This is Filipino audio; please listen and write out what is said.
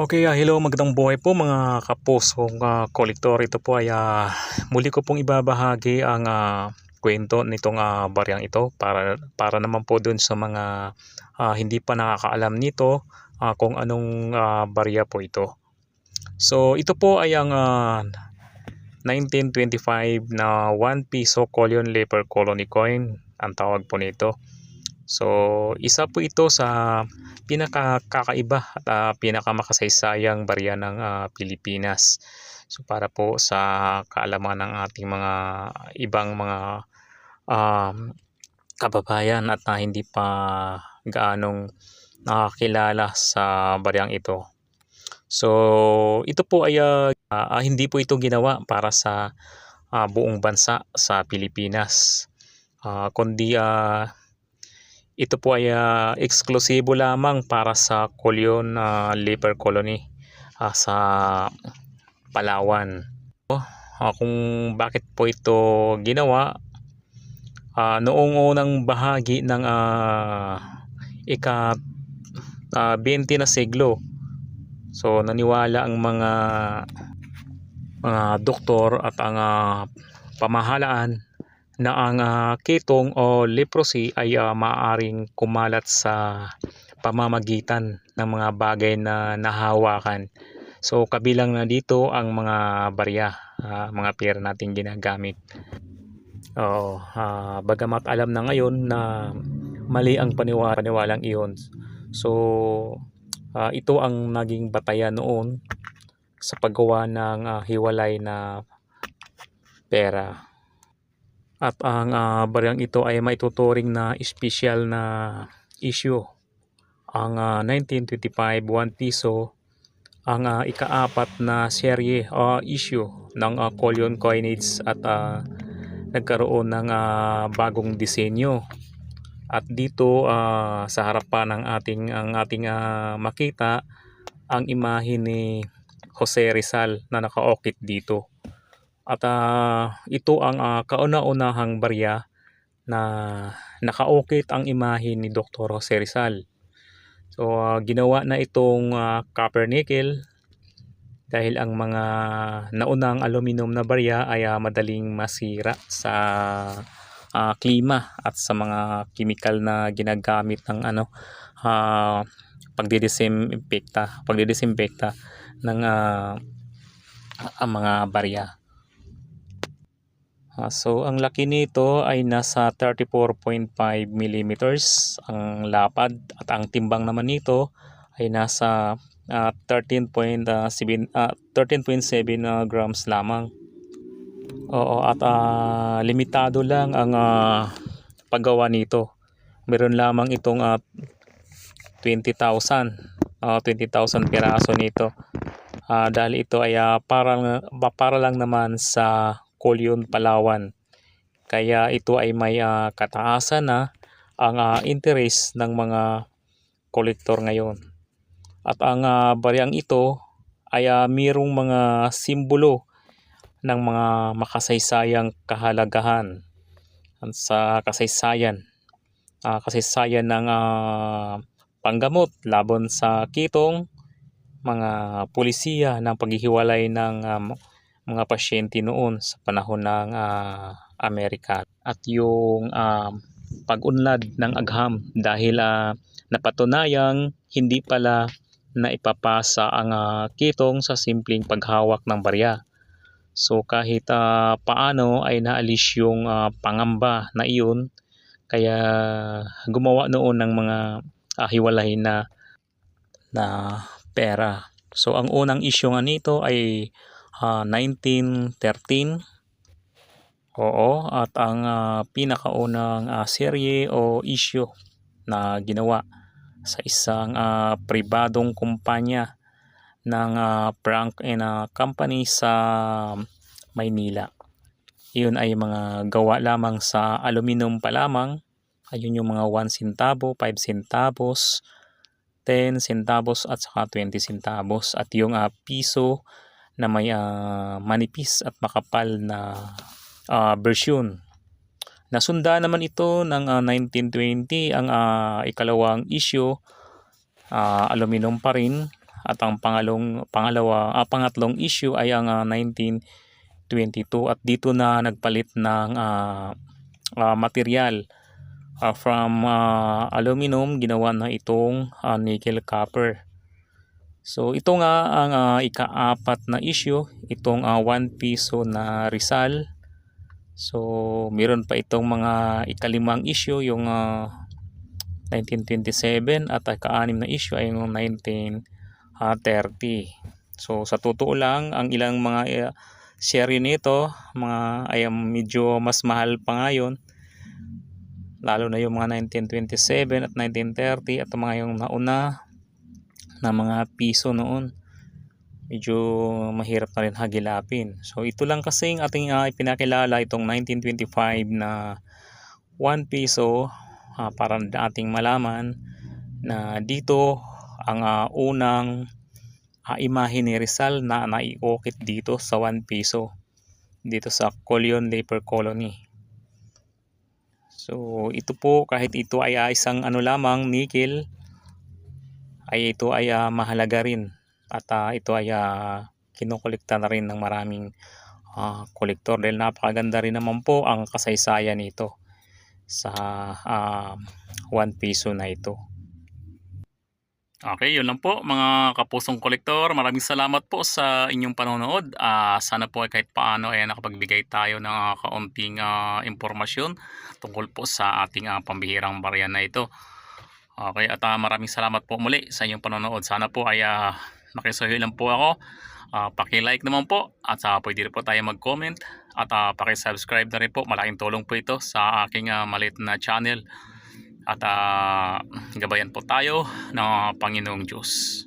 Okay, hello, magandang buhay po mga kapusong kolektor. Ito po ay muli ko pong ibabahagi ang kwento nitong baryang ito para naman po dun sa mga hindi pa nakakaalam nito kung anong barya po ito. So ito po ay ang 1925 na 1 piso Colon Leper Colony coin ang tawag po nito. So isa po ito sa pinakakaiba at pinakamakasaysayang barya ng Pilipinas. So para po sa kaalaman ng ating mga ibang mga kababayan at hindi pa gaanong nakakilala sa baryang ito. So ito po ay hindi po ito ginawa para sa buong bansa sa Pilipinas, kundi ito po ay eksklusibo lamang para sa Colon Leper Colony sa Palawan. Kung bakit po ito ginawa, noong unang bahagi ng ika 20 na siglo, so naniwala ang mga doktor at ang pamahalaan na ang kitong o leprosy ay maaaring kumalat sa pamamagitan ng mga bagay na nahawakan. So kabilang na dito ang mga barya, mga pera nating ginagamit. Bagamat alam na ngayon na mali ang paniwalang iyon. So ito ang naging batayan noon sa paggawa ng hiwalay na pera. At ang baryang ito ay maituturing na espesyal na issue. Ang 1925 1 piso ang ikaapat na serye o issue ng Colon coinage at nagkaroon ng bagong disenyo. At dito sa harapan ng ating makita ang imahe ni Jose Rizal na nakaukit dito. At ito ang kauna-unahang barya na nakaukit ang imahe ni Dr. Jose Rizal. So ginawa na itong copper nickel dahil ang mga naunang aluminum na barya ay madaling masira sa klima at sa mga chemical na ginagamit ng pagdidesinfekta ng ang mga barya. So ang laki nito ay nasa 34.5 millimeters ang lapad at ang timbang naman nito ay nasa 13.7 grams lamang. At limitado lang ang paggawa nito. Meron lamang itong 20,000 piraso nito. Dahil ito ay para lang naman sa Colon, Palawan. Kaya ito ay may kataasan na ang interest ng mga kolektor ngayon. At ang baryang ito ay mayroong mga simbolo ng mga makasaysayang kahalagahan sa kasaysayan ng panggamot laban sa kitong, mga pulisiya ng paghihiwalay ng mga pasyente noon sa panahon ng Amerika, at yung pag-unlad ng agham dahil napatunayang hindi pala na ipapasa ang kitong sa simpleng paghawak ng barya. So kahit paano ay naalis yung pangamba na iyon, kaya gumawa noon ng mga hiwalay na pera. So ang unang issue nga nito ay 1913. At ang pinakaunang serye o issue na ginawa sa isang pribadong kumpanya ng Frank and Company sa Maynila. Iyon ay mga gawa lamang sa aluminum pa lamang. Ayun yung mga 1 centavo, 5 centavos, 10 centavos at saka 20 centavos. At yung piso na may manipis at makapal na version. Nasunda naman ito ng 1920 ang ikalawang issue, aluminum pa rin, at ang pangatlong issue ay ang 1922 at dito na nagpalit ng material from aluminum, ginawa na itong nickel copper. So ito nga ang ika-4 na issue, itong 1 piso na Rizal. So meron pa itong mga ika-5 issue, yung 1927, at ika-6 na issue ay yung 1930. So sa totoo lang, ang ilang mga share nito ay medyo mas mahal pa ngayon, lalo na yung mga 1927 at 1930 at mga yung nauna na mga piso noon, medyo mahirap na rin hagilapin. So ito lang kasing ating ipinakilala, itong 1925 na 1 piso, para ating malaman na dito ang unang imahe ni Rizal na naiukit dito sa 1 piso dito sa Colon Labor Colony. So ito po, kahit ito ay isang lamang nickel, ay ito ay mahalaga rin, at ito ay kinukolekta na rin ng maraming kolektor dahil napakaganda rin naman po ang kasaysayan nito sa 1 piso na ito. Okay, yun lang po mga kapusong kolektor. Maraming salamat po sa inyong panonood. Sana po ay kahit paano ay nakapagbigay tayo ng kaunting impormasyon tungkol po sa ating pambihirang barya na ito. Okay, at maraming salamat po muli sa inyong panonood. Sana po ay makisuyo lang po ako. Paki-like naman po, at pwede rin po tayo mag-comment, at paki-subscribe na rin po. Malaking tulong po ito sa aking maliit na channel. At gabayan po tayo ng Panginoong Diyos.